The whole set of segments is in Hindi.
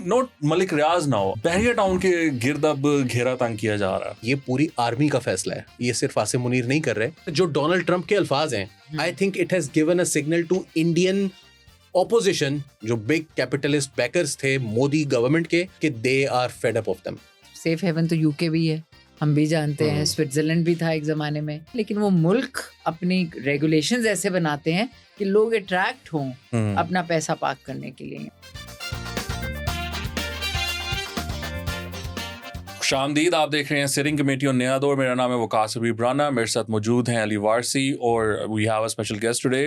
नॉट मलिक रियाज नाउ, बहरिया टाउन के गिर्द अब घेरा तंग किया जा रहा है। ये पूरी आर्मी का फैसला है, ये सिर्फ आसिम मुनीर नहीं कर रहे। जो डोनाल्ड ट्रंप के अल्फाज हैं, I think it has given a signal to Indian opposition, जो बिग कैपिटलिस्ट बैकर्स थे मोदी गवर्नमेंट के, कि they are fed up of them. Safe haven तो यूके भी है, हम भी जानते हैं, स्विट्जरलैंड भी था एक ज़माने में, लेकिन वो मुल्क अपनी रेगुलेशंस ऐसे बनाते हैं कि लोग अट्रैक्ट हों अपना पैसा पार्क करने के लिए। खुशामदीद, आप देख रहे हैं सिटिंग कमेटी और नया दौर। मेरा नाम है वकास हबीब राना, मेरे साथ मौजूद हैं अली वारसी और we have a special guest today.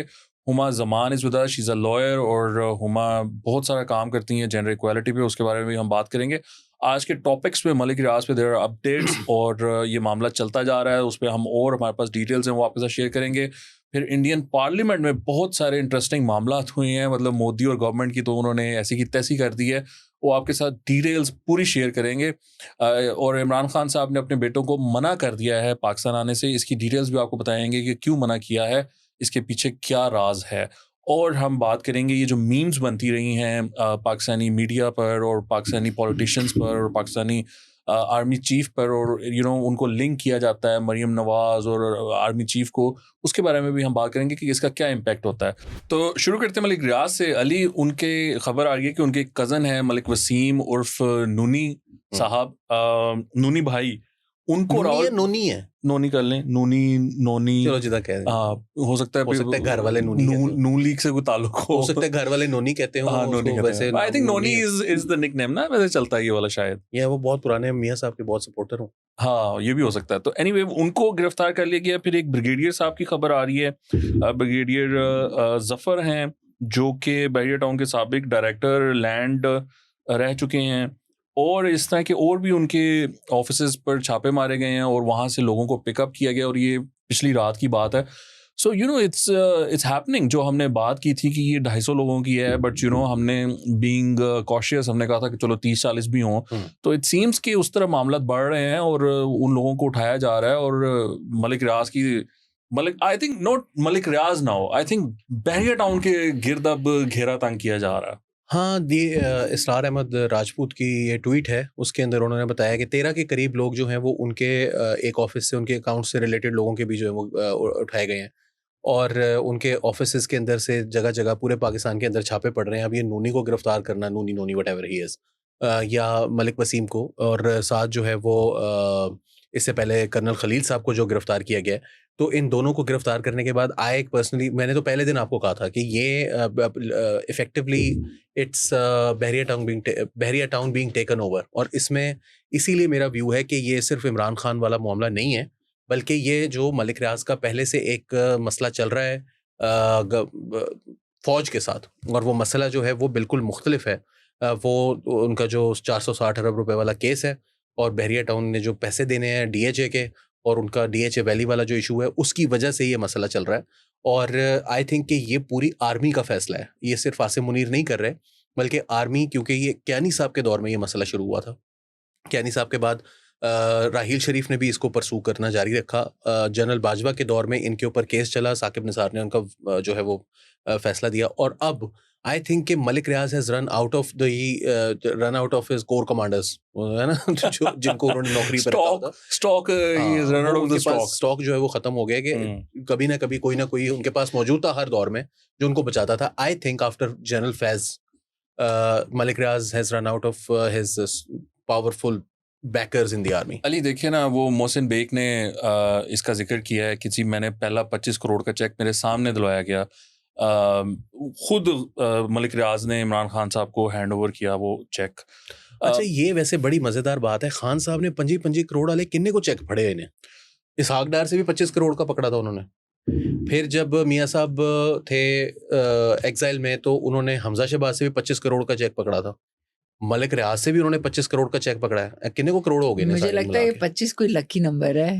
Huma Zaman is with us, she is a lawyer और हुमा बहुत सारा काम करती हैं जेंडर इक्वालिटी पे, उसके बारे में भी हम बात करेंगे। आज के टॉपिक्स पे मलिक रियाज पे देयर आर अपडेट्स और ये मामला चलता जा रहा है, उस पर हम और हमारे पास डिटेल्स हैं वो आपके साथ शेयर करेंगे। फिर इंडियन पार्लियामेंट में बहुत सारे इंटरेस्टिंग मामला हुए हैं, मतलब मोदी और गवर्नमेंट की तो उन्होंने ऐसी की तैसी कर दी है, वो आपके साथ डिटेल्स पूरी शेयर करेंगे। और इमरान खान साहब ने अपने बेटों को मना कर दिया है पाकिस्तान आने से, इसकी डिटेल्स भी आपको बताएंगे कि क्यों मना किया है, इसके पीछे क्या राज है। और हम बात करेंगे ये जो मीम्स बनती रही हैं पाकिस्तानी मीडिया पर और पाकिस्तानी पॉलिटिशियंस पर और पाकिस्तानी आर्मी चीफ पर, और उनको लिंक किया जाता है मरीम नवाज और आर्मी चीफ को, उसके बारे में भी हम बात करेंगे कि इसका क्या इम्पैक्ट होता है। तो शुरू करते हैं मलिक रियाज से। अली, उनके खबर आ रही है कि उनके कज़न है मलिक वसीम उर्फ नूनी साहब, नूनी भाई, उनको नोनी है, नोनी कर लें, नोनी चलो जिदा कह दें। हो सकता है घर वाले नूनी नून लीग से कोई ताल्लुक हो सकता है, घर वाले नोनी कहते हो। हाँ, नोनी कहते हैं। I think noni is the nickname ना, वैसे चलता है ये वाला शायद। ये वो बहुत पुराने मियां साहब के बहुत सपोर्टर हो। हाँ, ये भी हो सकता है। तो एनीवे उनको गिरफ्तार कर लिया गया। फिर एक ब्रिगेडियर साहब की खबर आ रही है, ब्रिगेडियर जफर हैं जो कि बहरिया टाउन के साबिक डायरेक्टर लैंड रह चुके हैं, और इस तरह के और भी उनके ऑफिसेज पर छापे मारे गए हैं और वहाँ से लोगों को पिकअप किया गया, और ये पिछली रात की बात है। So it's happening. जो हमने बात की थी कि ये 250 लोगों की है, बट हमने बीइंग कॉशियस हमने कहा था कि चलो 30-40 भी हों, तो इट सीम्स कि उस तरह मामला बढ़ रहे हैं और उन लोगों को उठाया जा रहा है। और मलिक रियाज की I think not Malik Riaz now, I think Bahria Town के गिर्द अब घेरा तंग किया जा रहा है। हाँ, इसरार अहमद राजपूत की ये ट्वीट है, उसके अंदर उन्होंने बताया कि 13 के करीब लोग जो हैं वो उनके एक ऑफिस से, उनके अकाउंट से रिलेटेड लोगों के भी जो है वो उठाए गए हैं, और उनके ऑफिसेस के अंदर से जगह जगह पूरे पाकिस्तान के अंदर छापे पड़ रहे हैं। अब ये नूनी को गिरफ्तार करना, नूनी व्हाटएवर ही इज़, या मलिक वसीम को, और साथ जो है वो इससे पहले कर्नल खलील साहब को जो गिरफ्तार किया गया है, तो इन दोनों को गिरफ्तार करने के बाद पर्सनली मैंने तो पहले दिन आपको कहा था कि ये effectively it's Bahria town being taken over, और इसमें इसीलिए मेरा व्यू है कि ये सिर्फ इमरान खान वाला मामला नहीं है, बल्कि ये जो मलिक रियाज का पहले से एक मसला चल रहा है फौज के साथ, और वो मसला जो है वो बिल्कुल मुख्तलिफ है। वो उनका जो 460 अरब रुपए वाला केस है, और बहरिया टाउन ने जो पैसे देने हैं DHA के, और उनका DHA वैली वाला जो इशू है, उसकी वजह से ये मसला चल रहा है। और आई थिंक कि ये पूरी आर्मी का फैसला है, ये सिर्फ आसिम मुनीर नहीं कर रहे, बल्कि आर्मी, क्योंकि ये कियानी साहब के दौर में ये मसला शुरू हुआ था। कियानी साहब के बाद राहील शरीफ ने भी इसको परसू करना जारी रखा। जनरल बाजवा के दौर में इनके ऊपर केस चला, साकिब निसार ने उनका जो है वो फैसला दिया, और अब आई थिंक कि Malik Riaz has run out of his core commanders, है ना, जिनको उन्होंने नौकरी पर रखा था। स्टॉक जो है वो खत्म हो गया, कि कभी ना कभी कोई ना कोई उनके पास मौजूद था हर दौर में जो उनको बचाता था। I think after general Faiz, Malik Riaz has run out of his powerful backers in the army. Ali, देखिए ना, वो मोहसिन बेग ने इसका जिक्र किया है कि मैंने पहला 25 करोड़ का चेक मेरे सामने दिलवाया गया। खुद मलिक रियाज ने इमरान खान साहब को हैंड ओवर किया वो चेक। अच्छा, ये वैसे बड़ी मजेदार बात है, खान साहब ने 25 करोड़ वाले किन्ने को चेक पड़े इन्हें। इसहाक डार से भी 25 करोड़ का पकड़ा था उन्होंने। फिर जब मियाँ साहब थे एग्जाइल में, तो उन्होंने हमजा शहबाज से भी 25 करोड़ का चेक पकड़ा था। मलिक रियाज से भी उन्होंने 25 करोड़ का चेक पकड़ा है। कितने को करोड़ हो गए? मुझे लगता है 25 कोई लकी नंबर है।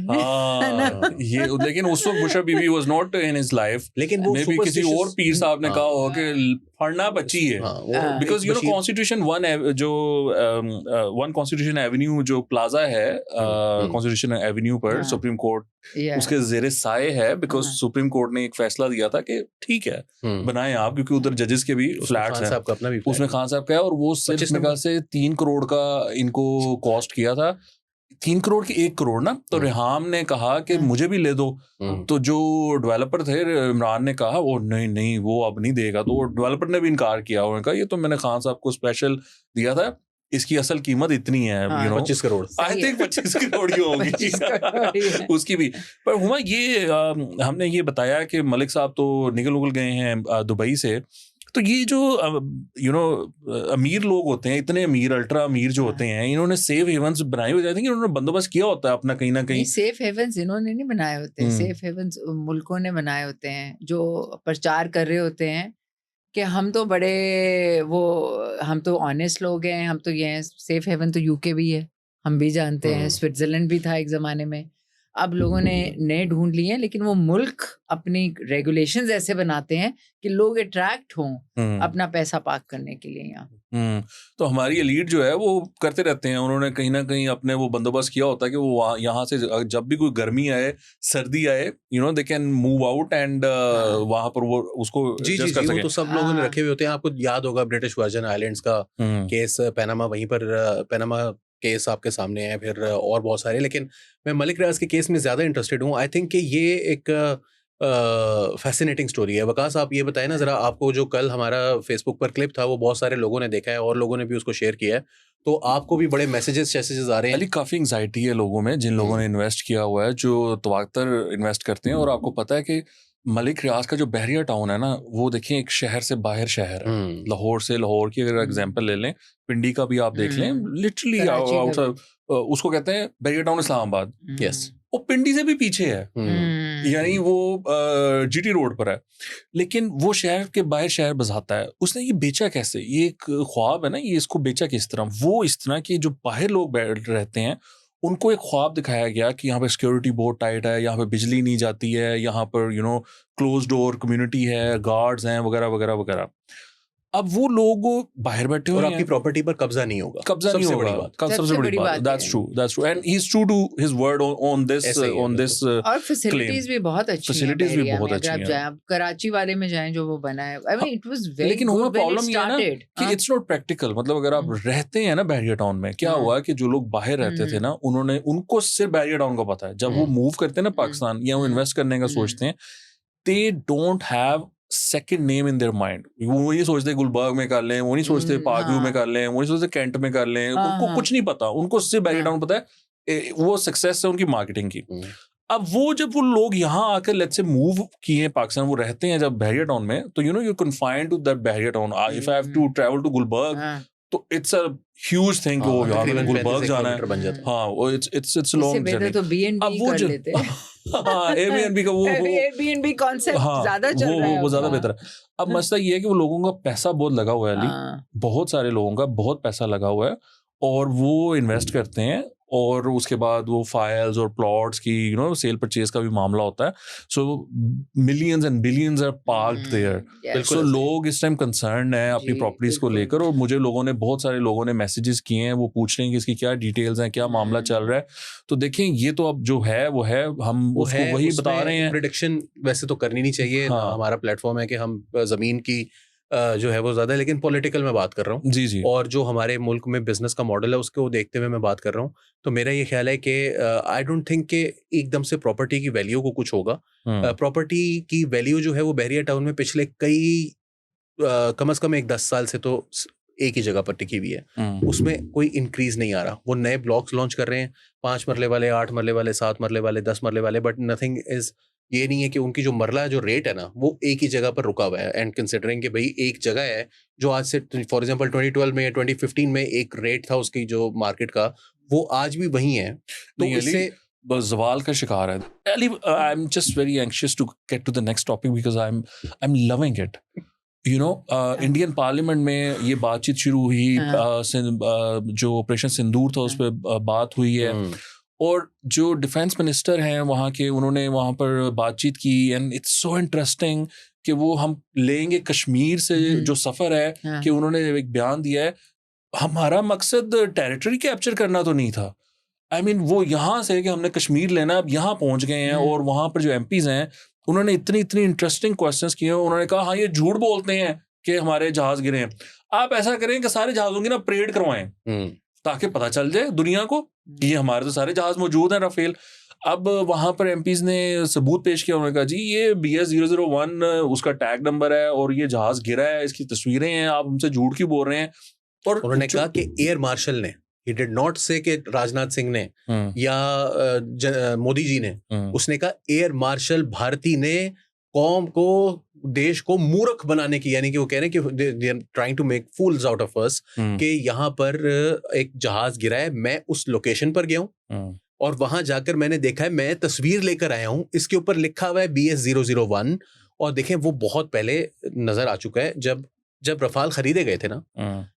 ये लेकिन उस वक्त Bushra Bibi was not in his life, लेकिन वो मे बी किसी और पीर साहब ने कहा हो कि फड़ना बची है हाँ, हाँ, because you know Bashir- constitution one जो वन कॉन्स्टिट्यूशन एवेन्यू जो प्लाजा है कॉन्स्टिट्यूशन एवेन्यू पर हाँ। Supreme court Yeah. उसके जेरे साए है बिकॉज हाँ। सुप्रीम कोर्ट ने एक फैसला दिया था कि ठीक है बनाएं आप, क्योंकि उधर जजेस के भी उसमें फ्लैट्स खान हैं, साहब का अपना भी flat उसमें है। खान साहब का है, और वो सिर्फ 25 मेरे ख्याल से 3 करोड़ का इनको कॉस्ट किया था, 3 करोड़ की 1 करोड़ ना। तो रेहाम ने कहा कि मुझे भी ले दो, तो जो डेवलपर थे इमरान ने कहा वो नहीं वो अब नहीं देगा, तो वो डेवलपर ने भी इनकार किया, उन्होंने कहा ये तो मैंने खान साहब को स्पेशल दिया था, इसकी असल कीमत इतनी है, हाँ, you know 25 crore. I think 25 crore की 25 करोड़ ही है। होगी उसकी भी। पर हुआ ये हमने ये बताया कि मलिक साहब तो निकल गए हैं दुबई से, तो ये जो यू नो अमीर लोग होते हैं, इतने अमीर अल्ट्रा अमीर जो होते हैं, इन्होंने सेफ हेवन्स बनाए हुए जाते हैं, इन्होंने बंदोबस्त किया होता है अपना कहीं ना कहीं। सेफ हेवन्स इन्होंने नहीं बनाए होते, सेफ हेवन्स मुल्कों ने बनाए होते हैं जो प्रचार कर रहे होते हैं कि हम तो बड़े हम तो ऑनेस्ट लोग हैं, हम तो ये हैं। सेफ हेवन तो यूके भी है, हम भी जानते हैं, स्विट्जरलैंड भी था एक ज़माने में। अब लोगों ने नए ढूंढ लिए हैं, लेकिन वो मुल्क अपनी रेगुलेशंस ऐसे बनाते हैं कि लोग अट्रैक्ट हों अपना पैसा पार्क करने के लिए यहाँ। तो हमारी एलीट जो है वो करते रहते हैं, उन्होंने कहीं ना कहीं अपने वो बंदोबस्त किया होता है कि वो यहाँ से जब भी कोई गर्मी आए, सर्दी आए, you know they can move out and वहां पर वो उसको जी adjust कर वो सकें। तो सब लोगों ने रखे हुए होते हैं। आपको याद होगा ब्रिटिश वर्जन आइलैंड्स का केस, पैनामा, वहीं पर पैनामा केस आपके सामने है, फिर और बहुत सारे। लेकिन मैं मलिक रियाज के केस में ज़्यादा इंटरेस्टेड हूँ। आई थिंक कि ये एक फैसिनेटिंग स्टोरी है। वकास आप ये बताएं ना ज़रा, आपको जो कल हमारा फेसबुक पर क्लिप था वो बहुत सारे लोगों ने देखा है और लोगों ने भी उसको शेयर किया है, तो आपको भी बड़े मैसेजेस आ रहे हैं। अली काफ़ी एंग्जाइटी है लोगों में, जिन लोगों ने इन्वेस्ट किया हुआ है, जो तवाक्तर इन्वेस्ट करते हैं। और आपको पता है कि मलिक रियाज का जो बहरिया टाउन है ना, वो देखें एक शहर से बाहर शहर है। लाहौर से, लाहौर की अगर एग्जांपल ले लें, पिंडी का भी आप देख लें, लिटरली आउटसाइड उसको कहते हैं बहरिया टाउन इस्लामाबाद। यस, वो पिंडी से भी पीछे है, यानी वो जीटी रोड पर है, लेकिन वो शहर के बाहर शहर बसाता है। उसने ये बेचा कैसे? ये एक ख्वाब है ना, ये इसको बेचा किस तरह? वो इस तरह कि जो बाहर लोग रहते हैं उनको एक ख्वाब दिखाया गया कि यहाँ पे सिक्योरिटी बहुत टाइट है, यहाँ पे बिजली नहीं जाती है, यहाँ पर you know close door community है, गार्ड्स हैं वगैरह वगैरह वगैरह। अब वो लोग बाहर बैठे हुए और हैं, आपकी प्रॉपर्टी पर कब्जा नहीं होगा, कब्जा नहीं होगा, सबसे बड़ी बात। That's true and he is true to his word on this. और फैसिलिटीज भी बहुत अच्छी हैं, फैसिलिटीज भी बहुत अगर आप अच्छी जाएं, कराची वाले में जाएं जो वो बना है, I mean it was very लेकिन गुड हमें व्हेन इट प्रॉब्लम ये है ना स्टार्टेड कि इट्स नॉट प्रैक्टिकल। मतलब अगर आप रहते हैं ना बहरिया टाउन में, क्या हुआ कि जो लोग बाहर रहते थे ना, उनको सिर्फ बहरिया टाउन का पता है। जब वो मूव करते हैं ना पाकिस्तान या वो इन्वेस्ट करने का सोचते हैं, they don't have second name in their mind. वो ये सोचते गुलबर्ग में कर लें, वो नहीं सोचते पाकव्यू में कर लें, वो नहीं सोचते कैंट में कर लें, उनको कुछ नहीं पता, उनको सिर्फ बहरिया टाउन पता है। वो सक्सेस है उनकी मार्केटिंग की। अब वो जब वो लोग यहाँ आकर लेट्स से मूव किए पाकिस्तान, वो रहते हैं जब बहरिया टाउन में, तो you know you confined to that Bahria Town. If I have to travel to Gulberg, तो इट्स अ ह्यूज थिंग कि वो यहाँ गुलबर्ग जाना है। हाँ, वो इट्स लॉन्ग जर्नी। तो बीएनबी कर लेते हैं। हाँ, एयरबीएनबी का वो एयरबीएनबी कॉन्सेप्ट ज्यादा चल रहा है, वो ज्यादा बेहतर है। अब मसला ये है कि वो लोगों का पैसा बहुत लगा हुआ है अली, बहुत सारे लोगों का बहुत पैसा लगा हुआ है, और वो इन्वेस्ट करते हैं, और उसके बाद वो फाइल्स और प्लॉट्स की यू नो सेल परचेज का भी मामला होता है। So millions and billions are parked there. सो लोग इस टाइम कंसर्न है अपनी प्रॉपर्टीज को लेकर, और मुझे बहुत सारे लोगों ने मैसेजेस किए हैं, वो पूछ रहे हैं कि इसकी क्या डिटेल्स हैं, क्या मामला चल रहा है। तो देखें, ये तो अब जो है वो है, हम उसको वही बता रहे हैं। प्रेडिक्शन वैसे तो करनी नहीं चाहिए। हमारा प्लेटफॉर्म है कि हम जमीन की जो है वो ज्यादा है, लेकिन पॉलिटिकल में बात कर रहा हूँ। जी। और जो हमारे मुल्क में बिजनेस का मॉडल है उसको देखते हुए मैं बात कर रहा हूँ। तो मेरा ये ख्याल है कि आई डोंट थिंक कि एकदम से प्रॉपर्टी की वैल्यू को कुछ होगा। प्रॉपर्टी की वैल्यू जो है वो बहरिया टाउन में पिछले कई कम से कम 10 साल से तो एक ही जगह पर टिकी हुई है, उसमें कोई इंक्रीज नहीं आ रहा। वो नए ब्लॉक्स लॉन्च कर रहे हैं, 5 मरले वाले, 8 मरले वाले, 7 मरले वाले, 10 मरले वाले, बट नथिंग इज, ये नहीं है कि उनकी जो मरला जो रेट है ना वो एक ही जगह पर रुका हुआ है। एंड कंसिडरिंग कि भाई एक जगह है जो आज से फॉर एग्जांपल 2012 में या 2015 में एक रेट था उसकी जो मार्केट का, वो आज भी वही है। तो इससे बस जवाल का शिकार है। I am just very anxious to get to the next topic because I am loving it. You know Indian parliament में ये बातचीत शुरू हुई, जो ऑपरेशन सिंदूर था उस पर बात हुई है, और जो डिफेंस मिनिस्टर हैं वहाँ के, उन्होंने वहाँ पर बातचीत की, एंड इट्स सो इंटरेस्टिंग कि वो हम लेंगे कश्मीर से जो सफर है हाँ। कि उन्होंने एक बयान दिया है, हमारा मकसद टेरिटरी कैप्चर करना तो नहीं था। आई मीन वो यहाँ से कि हमने कश्मीर लेना, अब यहाँ पहुंच गए हैं और वहां पर जो एमपीज हैं उन्होंने इतनी इतनी इंटरेस्टिंग क्वेश्चंस किए। उन्होंने कहा हाँ ये झूठ बोलते हैं कि हमारे जहाज गिरे हैं, आप ऐसा करें कि सारे जहाजों की ना परेड करवाएं ताकि पता चल जाए दुनिया को कि ये हमारे तो सारे जहाज मौजूद हैं राफेल। अब वहां पर एमपीज ने सबूत पेश किया, उन्होंने कहा जी ये BS001 उसका टैग नंबर है और ये जहाज गिरा है, इसकी तस्वीरें हैं, आप हमसे झूठ क्यों बोल रहे हैं। और उन्होंने कहा कि एयर मार्शल ने, he did not say कि राजनाथ सिंह ने या मोदी जी ने, उसने कहा एयर मार्शल भारती ने कौम को, देश को मूर्ख बनाने की, यानी कि वो कह रहे हैं कि they are trying to make fools out of us कि यहाँ पर एक जहाज गिरा है, मैं उस लोकेशन पर गया हूँ और वहां जाकर मैंने देखा है, मैं तस्वीर लेकर आया हूँ, इसके ऊपर लिखा हुआ है BS001। और देखें वो बहुत पहले नजर आ चुका है, जब रफाल खरीदे गए थे ना,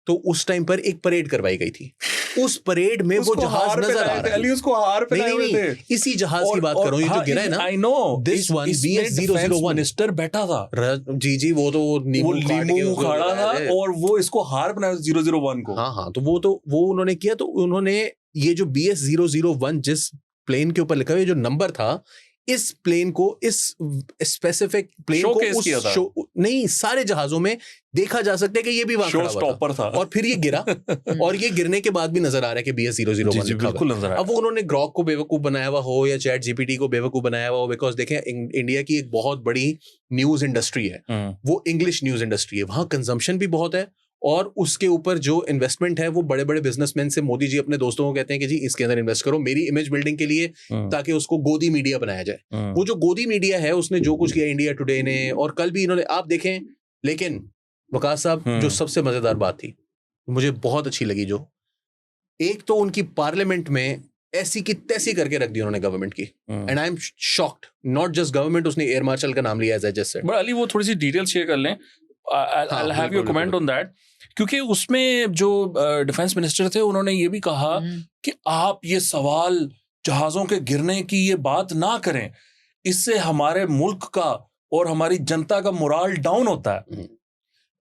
तो उस टाइम पर एक परेड करवाई गई थी, उस परेड में वो जहाज नजर आ रहा है, उसको हार पहनाए हुए थे। इसी जहाज की बात कर रहा हूं, ये जो गिरा है ना, I know this one BS001 minister बैठा था, जी वो तो नींबू खड़ा था और वो इसको हार बनाया 001 को। हाँ तो वो उन्होंने किया। तो उन्होंने ये जो BS001 जिस प्लेन के ऊपर लिखा हुआ जो नंबर था, इस प्लेन को, इस स्पेसिफिक प्लेन को नहीं, सारे जहाजों में देखा जा सकता है कि ये भी वहां खड़ा था और फिर ये गिरा और ये गिरने के बाद भी नजर आ रहा है कि BS001 बिल्कुल नजर आ रहा है। अब वो उन्होंने ग्रॉक को बेवकूफ बनाया हुआ हो या चैट GPT को बेवकूफ बनाया हुआ हो, बिकॉज देखें इंडिया की एक बहुत बड़ी न्यूज इंडस्ट्री है, वो इंग्लिश न्यूज इंडस्ट्री है, वहां कंजम्पशन भी बहुत है और उसके ऊपर जो इन्वेस्टमेंट है वो बड़े बड़े बिजनेसमैन से मोदी जी अपने दोस्तों को कहते हैं कि जी इसके अंदर इन्वेस्ट करो मेरी इमेज बिल्डिंग के लिए, ताकि उसको गोदी मीडिया बनाया जाए। वो जो गोदी मीडिया है उसने जो कुछ किया इंडिया टुडे ने, और कल भी इन्होंने, आप देखें। लेकिन वकास साहब, जो सबसे मजेदार बात थी, मुझे बहुत अच्छी लगी, जो एक तो उनकी पार्लियामेंट में ऐसी की तैसी करके रख दी उन्होंने गवर्नमेंट की, and I am shocked, not just government, उसने एयर मार्शल का नाम लिया as I just said. But Ali वो थोड़ी सी डिटेल शेयर कर लें, I'll have your comment on that, क्योंकि उसमें जो डिफेंस मिनिस्टर थे उन्होंने ये भी कहा कि आप ये सवाल जहाजों के गिरने की ये बात ना करें, इससे हमारे मुल्क का और हमारी जनता का मोरल डाउन होता है।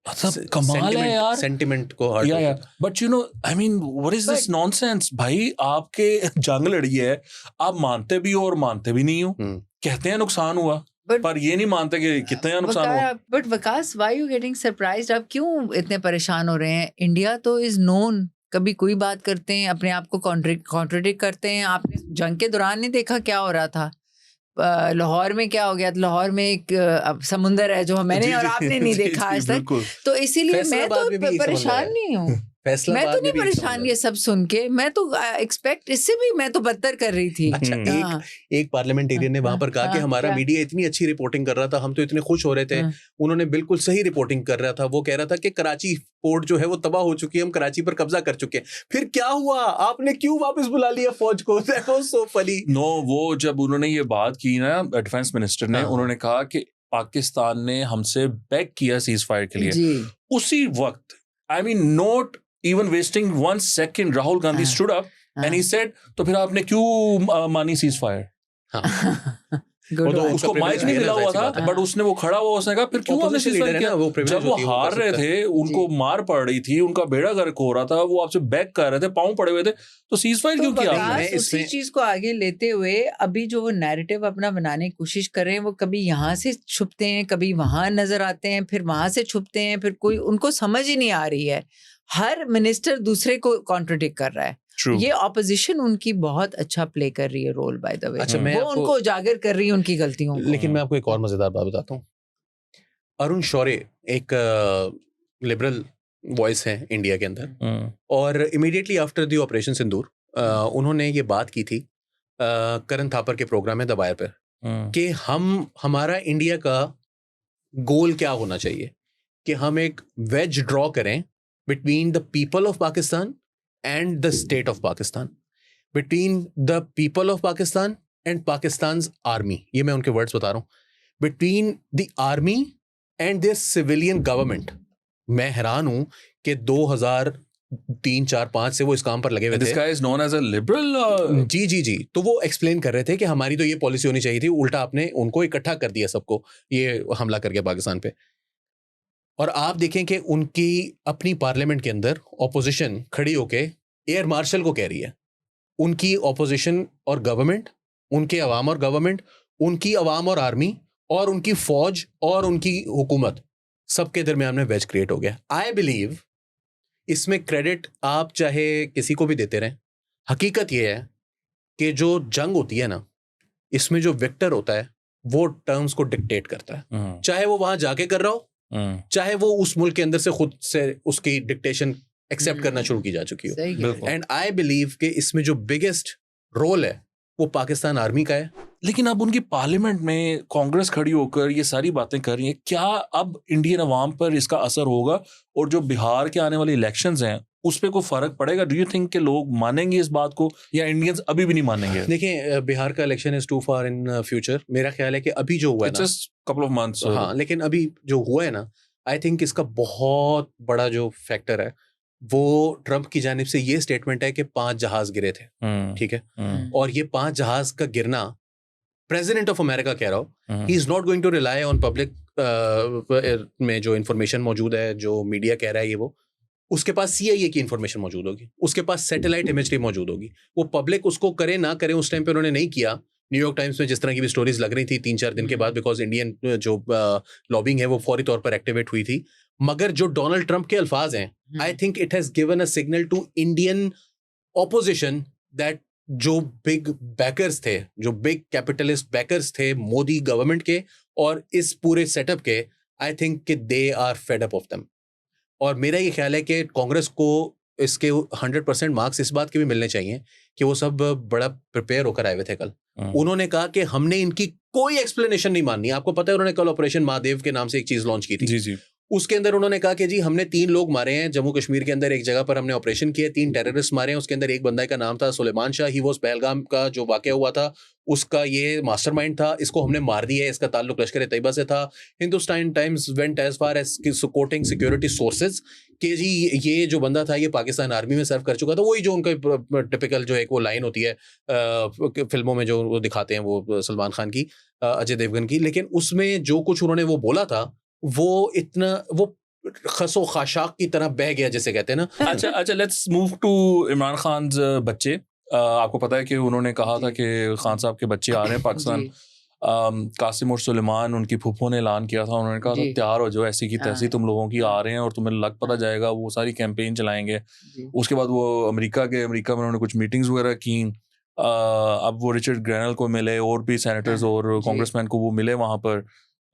मतलब कमाल है यार, सेंटिमेंट को हर्ट या but you know I mean what is this nonsense. भाई आपके जंग लड़ी है, आप मानते भी हो और मानते भी नहीं हो, कहते हैं नुकसान हुआ पर ये नहीं मानते कि कितना नुकसान हुआ। But Vikas, why you getting surprised? आप क्यों इतने परेशान हो रहे हैं? इंडिया तो इज नोन, कभी कोई बात करते हैं अपने आप को कॉन्ट्रडिक्ट करते हैं। आपने जंग के दौरान नहीं देखा क्या हो रहा था? लाहौर में क्या हो गया? लाहौर में एक समुंदर है जो मैंने और आपने नहीं देखा आज तक, तो इसीलिए मैं तो परेशान नहीं हूँ। मैं तो नहीं परेशान ये सब सुन के, मैं तो एक्सपेक्ट, इससे भी मैं तो बदतर कर रही थी। अच्छा, एक पार्लियामेंटेरियन ने वहां पर कहा कि हमारा मीडिया इतनी अच्छी रिपोर्टिंग कर रहा था, हम तो इतने खुश हो रहे थे, उन्होंने बिल्कुल सही रिपोर्टिंग कर रहा था। वो कह रहा था कि कराची पोर्ट जो है वो तबाह हो चुकी है, हम कराची पर कब्जा कर चुके हैं। फिर क्या हुआ? आपने क्यों वापस बुला लिया फौज को? So funny. नो, वो जब उन्होंने ये बात की ना, डिफेंस मिनिस्टर ने, उन्होंने कहा कि पाकिस्तान ने हमसे बेग किया सीज फायर के लिए, उसी वक्त, I mean not even wasting 1 second, Rahul Gandhi stood up and he said, तो फिर आपने क्यों मानी ceasefire? उसको माइक नहीं मिला हुआ था, बट उसने वो खड़ा हुआ, उसने कहा फिर क्यों आपने ceasefire किया? जब वो हार रहे थे, उनको मार पड़ रही थी, उनका बेड़ा गर्क हो रहा था, वो आपसे बैक कर रहे थे, पाँव पड़े हुए थे, तो ceasefire क्यों किया आपने? उसी चीज को आगे लेते हुए अभी जो वो नैरेटिव अपना बनाने की कोशिश कर रहे हैं, वो कभी यहाँ से छुपते हैं, कभी वहां नजर आते हैं, फिर वहां से छुपते हैं, फिर कोई उनको समझ ही नहीं आ रही है। हर मिनिस्टर दूसरे को कॉन्ट्रडिक्ट कर रहा है। ये ऑपोजिशन उनकी बहुत अच्छा प्ले कर रही है रोल, बाय द वे। अच्छा, वो उनको उजागर कर रही है उनकी गलतियों को। लेकिन मैं आपको एक और मजेदार बात बताता हूँ। अरुण शौर्य एक लिबरल वॉइस है इंडिया के अंदर, और इमीडिएटली आफ्टर द ऑपरेशन सिंदूर उन्होंने ये बात की थी करण थापर के प्रोग्राम में द वायर पर, कि हमारा इंडिया का गोल क्या होना चाहिए, कि हम एक वेज ड्रॉ करें between the people of Pakistan and the state of Pakistan, between the people of Pakistan and Pakistan's army. ये मैं उनके वर्ड्स बता रहा हूँ, between the army and their civilian government. मैं हैरान हूँ कि 3, 4, 5 से वो इस काम पर लगे हुए This थे। guy is known as a liberal. जी। तो वो एक्सप्लेन कर रहे थे कि हमारी तो ये पॉलिसी होनी चाहिए थी, उल्टा आपने उनको इकट्ठा कर दिया सबको, ये हमला करके पाकिस्तान पे। और आप देखें कि उनकी अपनी पार्लियामेंट के अंदर ऑपोजिशन खड़ी होके एयर मार्शल को कह रही है, उनकी ऑपोजिशन और गवर्नमेंट, उनके अवाम और गवर्नमेंट, उनकी अवाम और आर्मी और उनकी फौज और उनकी हुकूमत, सबके दरमियान में वेज क्रिएट हो गया। आई बिलीव इसमें क्रेडिट आप चाहे किसी को भी देते रहें, हकीकत यह है कि जो जंग होती है ना, इसमें जो विक्टर होता है वो टर्म्स को डिक्टेट करता है, चाहे वो वहां जाके कर रहा हो, चाहे वो उस मुल्क के अंदर से खुद से उसकी डिक्टेशन एक्सेप्ट करना शुरू की जा चुकी हो। एंड आई बिलीव कि इसमें जो बिगेस्ट रोल है वो पाकिस्तान आर्मी का है। लेकिन अब उनकी पार्लियामेंट में कांग्रेस खड़ी होकर ये सारी बातें कर रही है, क्या अब इंडियन अवाम पर इसका असर होगा? और जो बिहार के आने वाले इलेक्शंस हैं उस पर कोई फर्क पड़ेगा? डू यू थिंक कि लोग मानेंगे इस बात को या इंडियंस अभी भी नहीं मानेंगे? देखिए, बिहार का election is too far in future. मेरा ख्याल है कि अभी जो हुआ है ना, जस्ट कपल ऑफ मंथ्स। हाँ, लेकिन अभी जो हुआ है ना, आई थिंक इसका बहुत बड़ा जो फैक्टर है वो ट्रंप की जानिब से ये स्टेटमेंट है कि 5 जहाज गिरे थे, ठीक है, और ये 5 जहाज का गिरना प्रेसिडेंट ऑफ अमेरिका कह रहा हो, he is not going to rely on public में जो इन्फॉर्मेशन मौजूद है, जो मीडिया कह रहा है, ये वो उसके पास CIA की इन्फॉर्मेशन मौजूद होगी, उसके पास सैटेलाइट इमेजरी मौजूद होगी। वो पब्लिक उसको करे ना करे, उस टाइम पे उन्होंने नहीं किया। न्यूयॉर्क टाइम्स में जिस तरह की भी स्टोरीज लग रही थी 3-4 दिन के बाद, बिकॉज इंडियन जो लॉबिंग है वो फौरी तौर पर एक्टिवेट हुई थी। मगर जो डोनाल्ड ट्रंप के अल्फाज हैं, I think it has given a signal to Indian opposition that जो बिग बैकर्स थे, जो बिग कैपिटलिस्ट बैकर्स थे मोदी गवर्नमेंट के और इस पूरे सेटअप के, आई थिंक कि they are fed up of them. और मेरा ये ख्याल है कि कांग्रेस को इसके 100% मार्क्स इस बात के भी मिलने चाहिए कि वो सब बड़ा प्रिपेयर होकर आए हुए थे कल। उन्होंने कहा कि हमने इनकी कोई एक्सप्लेनेशन नहीं माननी। आपको पता है उन्होंने कल ऑपरेशन महादेव के नाम से एक चीज लॉन्च की थी। जी। उसके अंदर उन्होंने कहा कि जी हमने 3 लोग मारे हैं जम्मू कश्मीर के अंदर, एक जगह पर हमने ऑपरेशन किया, 3 टेररिस्ट मारे हैं। उसके अंदर एक बंदा का नाम था सुलेमान शाह, ही वाज पहलगाम का जो वाकया हुआ था उसका ये मास्टरमाइंड था, इसको हमने मार दिया है, इसका ताल्लुक लश्कर तैयबा से था। Hindustan Times went as far as quoting security sources कि जी ये जो बंदा था ये पाकिस्तान आर्मी में सर्व कर चुका था। वही जो उनका टिपिकल जो एक वो लाइन होती है फिल्मों में जो वो दिखाते हैं, वो सलमान खान की, अजय देवगन की। लेकिन उसमें जो कुछ उन्होंने वो बोला था वो इतना वो खसो खाशाक की तरह बह गया, जैसे कहते हैं ना। अच्छा, let's move to Imran Khan बच्चे। आपको पता है कि उन्होंने कहा था कि खान साहब के बच्चे आ रहे हैं पाकिस्तान। कासिम और सुलेमान, उनकी फूफो ने ऐलान किया था, उन्होंने कहा था तैयार हो जाओ, ऐसी की तैसी तुम लोगों की आ रहे हैं और तुम्हें लग पता जाएगा। वो सारी कैंपेन चलाएंगे। उसके बाद वो अमेरिका में उन्होंने कुछ मीटिंग्स वगैरह की। अब वो रिचर्ड ग्रैनल को मिले और भी सेनेटर्स और कांग्रेसमैन को वो मिले वहाँ पर।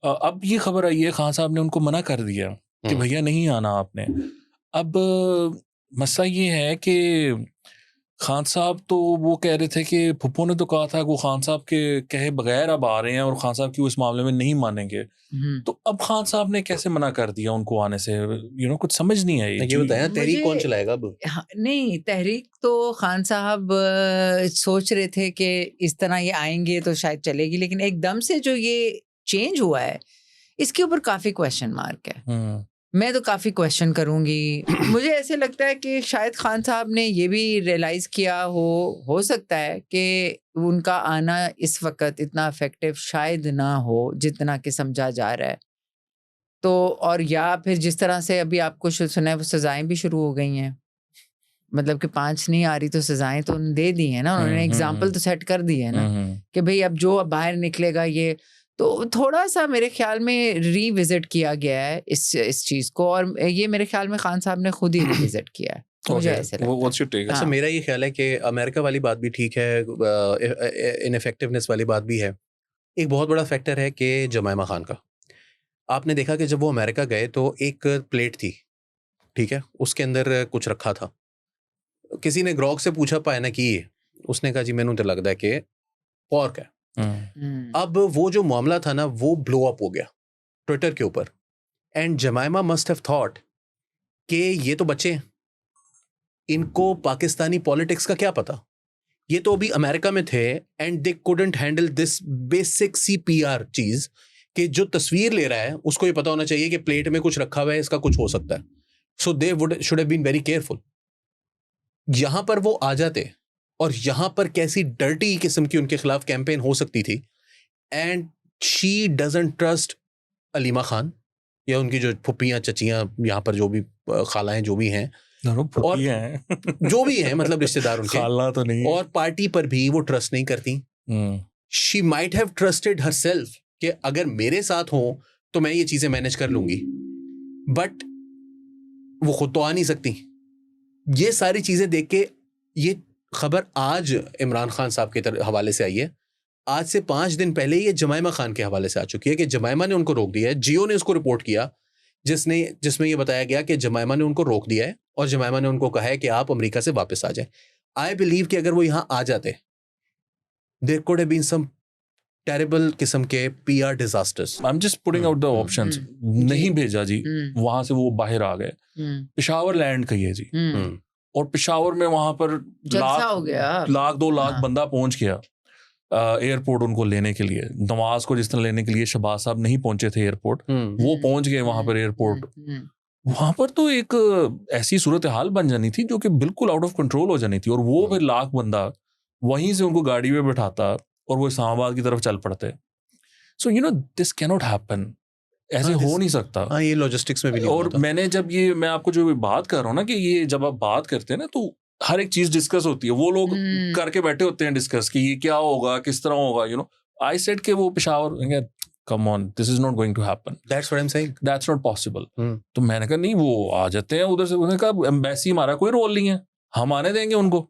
अब ये खबर आई है खान साहब ने उनको मना कर दिया कि भैया नहीं आना आपने। अब मसला ये है कि खान साहब तो वो कह रहे थे कि फुप्पो ने तो कहा था वो खान साहब के कहे बगैर अब आ रहे हैं और खान साहब की इस मामले में नहीं मानेंगे। तो अब खान साहब ने कैसे मना कर दिया उनको आने से? कुछ समझ नहीं आई। ये बताया तहरीक कौन चलाएगा अब? नहीं, तहरीक तो खान साहब सोच रहे थे कि इस तरह ये आएंगे तो शायद चलेगी, लेकिन एकदम से जो ये चेंज हुआ है इसके ऊपर काफी क्वेश्चन मार्क है। मैं तो काफी क्वेश्चन करूंगी। मुझे ऐसे लगता है कि शायद खान साहब ने ये भी रियलाइज किया हो सकता है कि उनका आना इस वक्त इतना इफेक्टिव शायद ना हो जितना कि समझा जा रहा है। तो और या फिर जिस तरह से अभी आपको सुना है वो सजाएं भी शुरू हो गई हैं, मतलब कि 5 नहीं आ रही तो सजाएं तो दे दी है ना उन्होंने, एग्जाम्पल तो सेट कर दी है ना कि भाई अब जो बाहर निकलेगा ये। तो थोड़ा सा मेरे ख्याल में रीविजिट किया गया है इस चीज को, और ये मेरे ख्याल में खान साहब ने खुद ही रीविजिट किया है। मुझे ऐसे लगता है। अच्छा, मेरा ये ख्याल है कि अमेरिका वाली बात भी ठीक है, इनफेक्टिवनेस वाली बात भी है। एक बहुत बड़ा फैक्टर है कि जमाइमा खान का। आपने देखा कि जब वो अमेरिका गए तो एक प्लेट थी, ठीक है, उसके अंदर कुछ रखा था। किसी ने ग्रॉक से पूछा पाया ना कि उसने कहा जी मैनू तो लगता है कि पॉर्क है। अब वो जो मामला था ना वो ब्लो अप हो गया ट्विटर के ऊपर, एंड जमाइमा मस्ट हैव थॉट कि ये तो बच्चे हैं, इनको पाकिस्तानी पॉलिटिक्स का क्या पता, ये तो अभी अमेरिका में थे and they couldn't handle this basic CPR चीज कि जो तस्वीर ले रहा है उसको ये पता होना चाहिए कि प्लेट में कुछ रखा हुआ है, इसका कुछ हो सकता है। So they should have been very careful. यहाँ पर वो आ जाते और यहाँ पर कैसी डर्टी किस्म की उनके खिलाफ कैंपेन हो सकती थी, and she doesn't trust Aleema Khan या उनकी जो फुप्पियाँ चचियाँ यहाँ पर जो भी खालाएं जो भी हैं और जो भी हैं मतलब रिश्तेदार उनके, खाला तो नहीं, और पार्टी पर भी वो ट्रस्ट नहीं करती. She might have trusted herself कि अगर मेरे साथ हो तो मैं ये चीजें मैनेज कर लूंगी, बट वो खुद तो आ नहीं सकती. ये सारी चीजें देख के ये खबर आज इमरान खान साहब के हवाले से आई है. आज से 5 दिन पहले ये जमाइमा खान के हवाले से आ चुकी है कि जमाइमा ने उनको रोक दिया है. जियो ने उसको रिपोर्ट किया जिसमें ये बताया गया कि जमाइमा ने उनको रोक दिया है और जमाइमा ने उनको कहा है कि आप अमेरिका से वापस आ जाएं. आई बिलीव कि अगर वो यहाँ आ जाते, there could have been some terrible किस्म के PR disasters. I am just putting out the options. नहीं भेजा जी, वहां से वो बाहर आ गए, पेशावर लैंड कहिए जी, और पेशावर में वहां पर लाख 2 लाख बंदा पहुंच गया एयरपोर्ट उनको लेने के लिए. नवाज को जिस तरह लेने के लिए शहबाज साहब नहीं पहुंचे थे एयरपोर्ट, वो पहुंच गए वहां पर एयरपोर्ट. वहां पर तो एक ऐसी सूरत हाल बन जानी थी जो कि बिल्कुल आउट ऑफ कंट्रोल हो जानी थी, और वो फिर लाख बंदा वहीं से उनको गाड़ी में बैठाता और वो इस्लामाबाद की तरफ चल पड़ते. सो you no this can not happen. ऐसे हो नहीं सकता. ये लॉजिस्टिक्स में भी नहीं और मैंने जब ये मैं आपको जो बात कर रहा हूँ ना कि ये जब आप बात करते हैं ना तो हर एक चीज डिस्कस होती है. वो लोग करके बैठे होते हैं डिस्कस कि ये क्या होगा, किस तरह होगा. यू नो आई सेड कि वो Peshawar, come on, this is not going to happen. That's what I am saying. That's not possible. तो मैंने कहा नहीं, वो आ जाते हैं उधर से. उन्होंने कहा एम्बेसी हमारा कोई रोल नहीं है, हम आने देंगे उनको.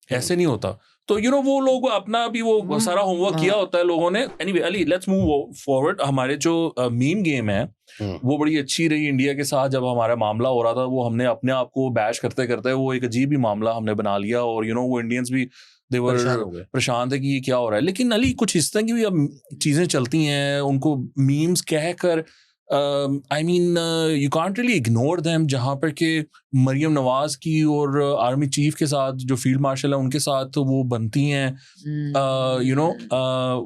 ऐसे नहीं होता. तो यू नो वो लोग अपना भी वो सारा होमवर्क किया होता है लोगों ने. Anyway Ali, let's move forward. हमारे जो मीम गेम है वो बड़ी अच्छी रही इंडिया के साथ. जब हमारा मामला हो रहा था वो हमने अपने आप को बैश करते करते वो एक अजीब ही मामला हमने बना लिया, और यू नो वो इंडियंस भी देवर परेशान थे कि ये क्या हो रहा है. लेकिन अली कुछ इस तरह की भी अब चीजें चलती हैं, उनको मीम्स कह कर I mean you can't really ignore them. जहाँ पर कि मरियम नवाज की और आर्मी चीफ के साथ जो फील्ड मार्शल है उनके साथ वो बनती हैं यू नो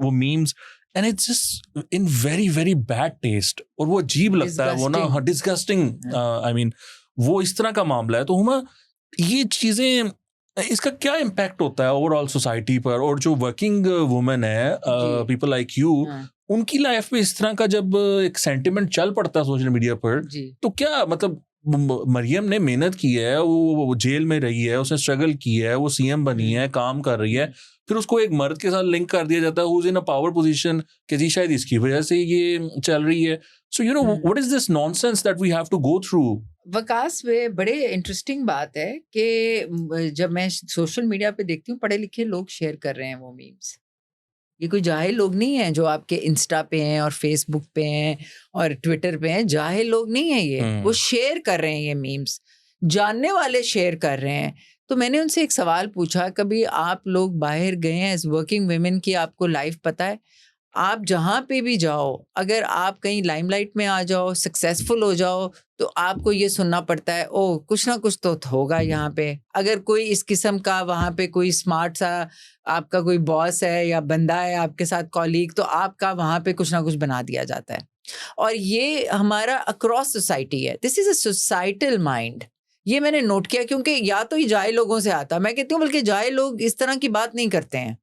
वो memes, and it's just in very very bad taste. और वो अजीब लगता है वो ना, डिस्गस्टिंग. आई मीन वो इस तरह का मामला है. तो हुमा ये चीजें, इसका क्या इम्पैक्ट होता है ओवरऑल सोसाइटी पर, और जो वर्किंग वुमेन है, पीपल लाइक यू, उनकी लाइफ में इस तरह का जब एक सेंटिमेंट चल पड़ता है सोशल मीडिया पर, तो क्या मतलब मरियम ने मेहनत की है, वो जेल में रही है, उसने स्ट्रगल की है, वो CM बनी है, काम कर रही है, फिर उसको एक मर्द के साथ लिंक कर दिया जाता है who is in a power position कि जी शायद इसकी वजह से ये चल रही है. So you know what is this nonsense that we have to go through. Waqas में बड़े इंटरेस्टिंग बात है कि जब मैं सोशल मीडिया पे देखती हूँ पढ़े लिखे लोग शेयर कर रहे हैं वो मीम्स. ये कोई जाहिल लोग नहीं हैं जो आपके इंस्टा पे हैं और फेसबुक पे हैं और ट्विटर पे हैं. जाहिल लोग नहीं हैं ये, वो शेयर कर रहे हैं ये मीम्स, जानने वाले शेयर कर रहे हैं. तो मैंने उनसे एक सवाल पूछा, कभी आप लोग बाहर गए हैं एज वर्किंग वुमेन की, आपको लाइफ पता है, आप जहाँ पे भी जाओ, अगर आप कहीं लाइमलाइट में आ जाओ, सक्सेसफुल हो जाओ, तो आपको ये सुनना पड़ता है ओ कुछ ना कुछ तो होगा यहाँ पे. अगर कोई इस किस्म का वहाँ पे कोई स्मार्ट सा आपका कोई बॉस है या बंदा है आपके साथ कॉलीग, तो आपका वहाँ पे कुछ ना कुछ बना दिया जाता है. और ये हमारा अक्रॉस सोसाइटी है. This is a societal mind. ये मैंने नोट किया, क्योंकि या तो ये जाए लोगों से आता, मैं कहती हूँ बल्कि जाए लोग इस तरह की बात नहीं करते हैं,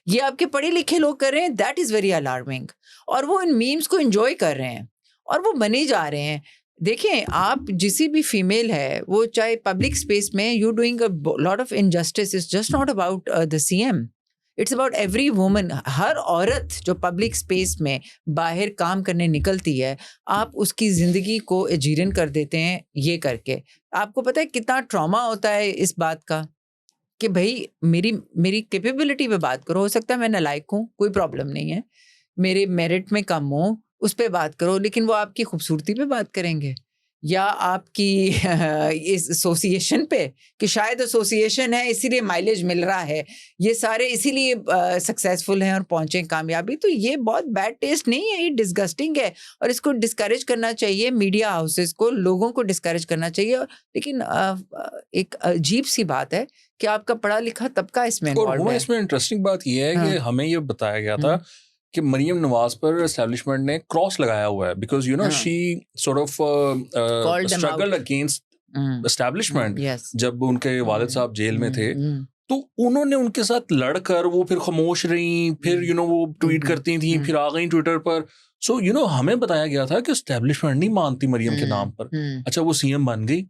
ये आपके पढ़े लिखे लोग कर रहे हैं. That is very alarming. और वो इन मीम्स को एंजॉय कर रहे हैं और वो बने जा रहे हैं. देखें, आप जिसी भी फीमेल है, वो चाहे पब्लिक स्पेस में you doing a lot of injustice. It's just not about the CM, it's about every woman. हर औरत जो पब्लिक स्पेस में बाहर काम करने निकलती है, आप उसकी ज़िंदगी को जीर्ण कर देते हैं ये करके. आपको पता है कितना ट्रॉमा होता है इस बात का कि भाई मेरी कैपेबिलिटी पे बात करो. हो सकता है मैं नालायक हूँ, कोई प्रॉब्लम नहीं है, मेरे मेरिट में कम हो, उस पे बात करो, लेकिन वो आपकी खूबसूरती पे बात करेंगे या आपकी इस एसोसिएशन पे कि शायद एसोसिएशन है इसीलिए माइलेज मिल रहा है, ये सारे इसीलिए सक्सेसफुल हैं और पहुंचे कामयाबी. तो ये बहुत बैड टेस्ट नहीं है, ये डिस्गस्टिंग है और इसको डिस्करेज करना चाहिए. मीडिया हाउसेस को, लोगों को डिस्करेज करना चाहिए. लेकिन एक अजीब सी बात है कि आपका पढ़ा लिखा तबका इसमें इन्वॉल्व है. इसमें इंटरेस्टिंग बात ये है कि हमें ये बताया गया था कि मरियम नवाज पर एस्टैब्लिशमेंट ने क्रॉस लगाया हुआ है because you know she sort of struggled against establishment, yes जब उनके वालिद साहब जेल में थे तो उन्होंने उनके साथ लड़कर वो फिर खामोश रही, फिर वो ट्वीट करती थी, फिर आ गई ट्विटर पर। सो हमें बताया गया था कि एस्टैब्लिशमेंट नहीं मानती मरियम के नाम पर। अच्छा, वो सीएम बन गई,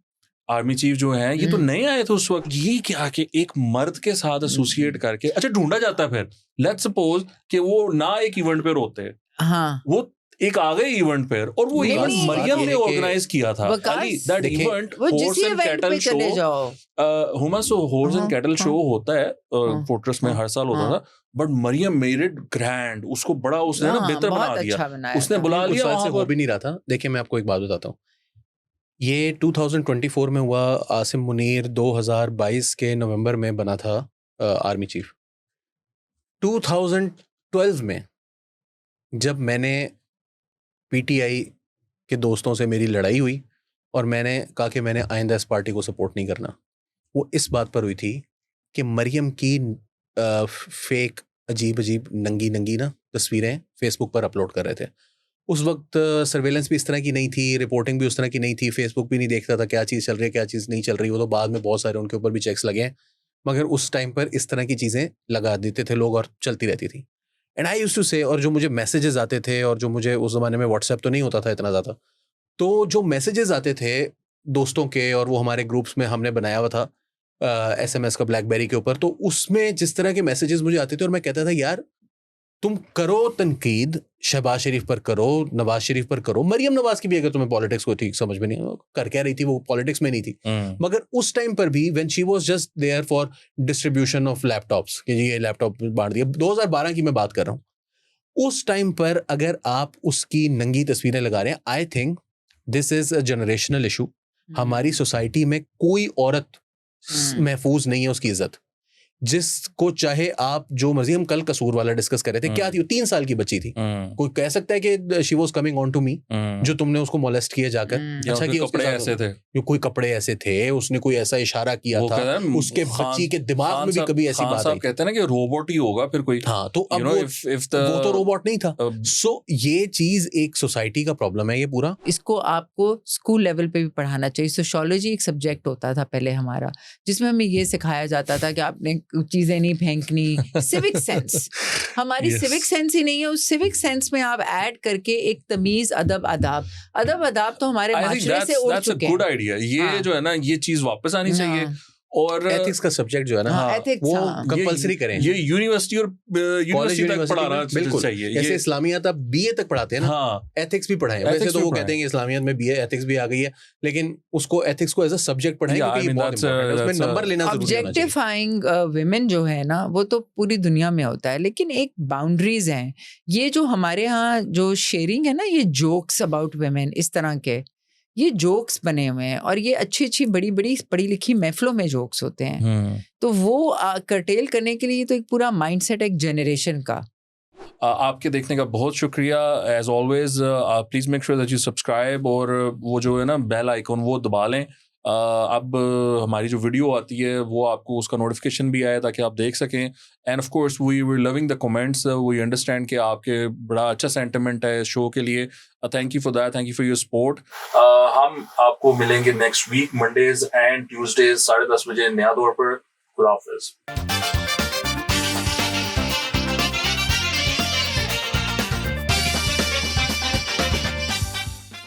आर्मी चीफ जो है, ये तो नए आए थे उस वक्त, ये क्या कि एक मर्द के साथ एसोसिएट करके अच्छा ढूंढा जाता है। फिर लेट्स सपोज कि वो ना एक इवेंट पे रोते, हाँ, वो एक आ गए इवेंट पर और वो इवेंट नहीं, मरियम ने ये कि- ऑर्गेनाइज किया था। वकास, अली, दैट देखिए, इवेंट, वो हॉर्स जिस एंड इवेंट कैटल पे चले शो, जाओ, हुमा सो हॉर्स एंड हाँ, कैटल शो हाँ, होता है फोर्ट्रेस में, हाँ, हर साल होता हाँ, था, but Maryam made it grand, उसको बड़ा उसने ना हाँ, बेहतर बना बहुत दिया, अच्छा बनाया उसने था। बुला कुछ लिया साल से वहां हो पर। भी नहीं रहा था। देखिए, मैं आपको एक बात बताता हूँ, ये 2024 में हुआ। आसिम मुनीर 2022 के नवंबर में बना था आर्मी चीफ। 2012 में जब मैंने पीटीआई के दोस्तों से मेरी लड़ाई हुई और मैंने कहा कि मैंने आइंदा इस पार्टी को सपोर्ट नहीं करना, वो इस बात पर हुई थी कि मरियम की फेक अजीब अजीब नंगी नंगी ना तस्वीरें फेसबुक पर अपलोड कर रहे थे। उस वक्त सर्वेलेंस भी इस तरह की नहीं थी, रिपोर्टिंग भी उस तरह की नहीं थी, फेसबुक भी नहीं देखता था क्या चीज़ चल रही है क्या चीज़ नहीं चल रही। वो तो बाद में बहुत सारे उनके ऊपर भी चेक्स लगे हैं, मगर उस टाइम पर इस तरह की चीज़ें लगा देते थे लोग और चलती रहती थी। एंड आई यूज्ड टू से, और जो मुझे मैसेजेस आते थे, और जो मुझे उस ज़माने में व्हाट्सएप तो नहीं होता था इतना ज़्यादा, तो जो मैसेजेस आते थे दोस्तों के, और वो हमारे ग्रुप्स में हमने बनाया हुआ था SMS का ब्लैकबेरी के ऊपर, तो उसमें जिस तरह के मैसेजेस मुझे आते थे और मैं कहता था यार तुम करो तनकीद, शहबाज शरीफ पर करो, नवाज शरीफ पर करो, मरियम नवाज की भी अगर तुम्हें पॉलिटिक्स को ठीक समझ में नहीं कर क्या रही थी, वो पॉलिटिक्स में नहीं थी, मगर उस टाइम पर भी when she was just there for distribution of laptops, कि जी ये लैपटॉप बांट दिया, 2012 की मैं बात कर रहा हूँ, उस टाइम पर अगर आप उसकी नंगी तस्वीरें लगा रहे हैं, I think this is a generational issue. हमारी सोसाइटी में कोई औरत महफूज नहीं है उसकी इज्जत, जिसको चाहे आप जो मर्जी। हम कल कसूर वाला डिस्कस कर रहे थे, क्या थी, 3 साल की बच्ची थी, कोई कह सकता है कि she was coming on to me, जो तुमने उसको मोलेस्ट किया जाकर, अच्छा कि कपड़े ऐसे थे, कोई कपड़े ऐसे थे, उसने कोई ऐसा इशारा किया था, उसके बच्ची के दिमाग में भी कभी ऐसी बात आई, कहते हैं ना कि रोबोट ही होगा फिर कोई। हाँ, तो अब वो तो रोबोट नहीं था। सो ये चीज एक सोसाइटी का प्रॉब्लम है ये पूरा। इसको आपको स्कूल लेवल पे भी पढ़ाना चाहिए। सोशियोलॉजी एक सब्जेक्ट होता था पहले हमारा, जिसमें हमें ये सिखाया जाता था कि आपने चीजें नहीं फेंकनी। सिविक सेंस, हमारी सिविक सेंस ही नहीं है। उस सिविक सेंस में आप ऐड करके एक तमीज, अदब अदाब तो हमारे माशरे से उड़ चुके हैं। गुड आइडिया, ये जो है ना, ये चीज वापस आनी चाहिए। और एथिक्स का सब्जेक्ट जो है ना, ethics, वो कंपलसरी करें। ये यूनिवर्सिटी और यूनिवर्सिटी तक पढ़ाना चाहिए। जैसे इस्लामियात आप बीए तक पढ़ाते हैं ना, एथिक्स भी पढ़ाएं। वैसे तो वो कहते हैं कि इस्लामियात में बीए एथिक्स भी आ गई है, लेकिन उसको एथिक्स को एज अ सब्जेक्ट पढ़ाएं, क्योंकि ये बहुत इंपॉर्टेंट है, उसमें नंबर लेना जरूरी होना चाहिए। ऑब्जेक्टिफाइंग विमेन जो है ना, वो तो पूरी दुनिया में होता है, लेकिन एक बाउंड्रीज हैं। ये जो हमारे यहाँ जो शेयरिंग है ना, ये जोक्स अबाउट विमेन, इस तरह के ये जोक्स बने हुए हैं, और ये अच्छी अच्छी बड़ी बड़ी पढ़ी लिखी महफिलों में जोक्स होते हैं। तो वो कर्टेल करने के लिए तो एक पूरा माइंडसेट एक जनरेशन का। आपके देखने का बहुत शुक्रिया। As always please make sure that you subscribe, और वो जो है ना बेल आइकन वो दबा लें। अब हमारी जो वीडियो आती है वो आपको उसका नोटिफिकेशन भी आए, ताकि आप देख सकें। And of course we were loving the comments, we understand कि आपके बड़ा अच्छा सेंटिमेंट है शो के लिए। Thank you for that, thank you for your support. हम आपको मिलेंगे next week Mondays and Tuesdays 10:30 बजे नया दौर पर। खुदा हाफिज।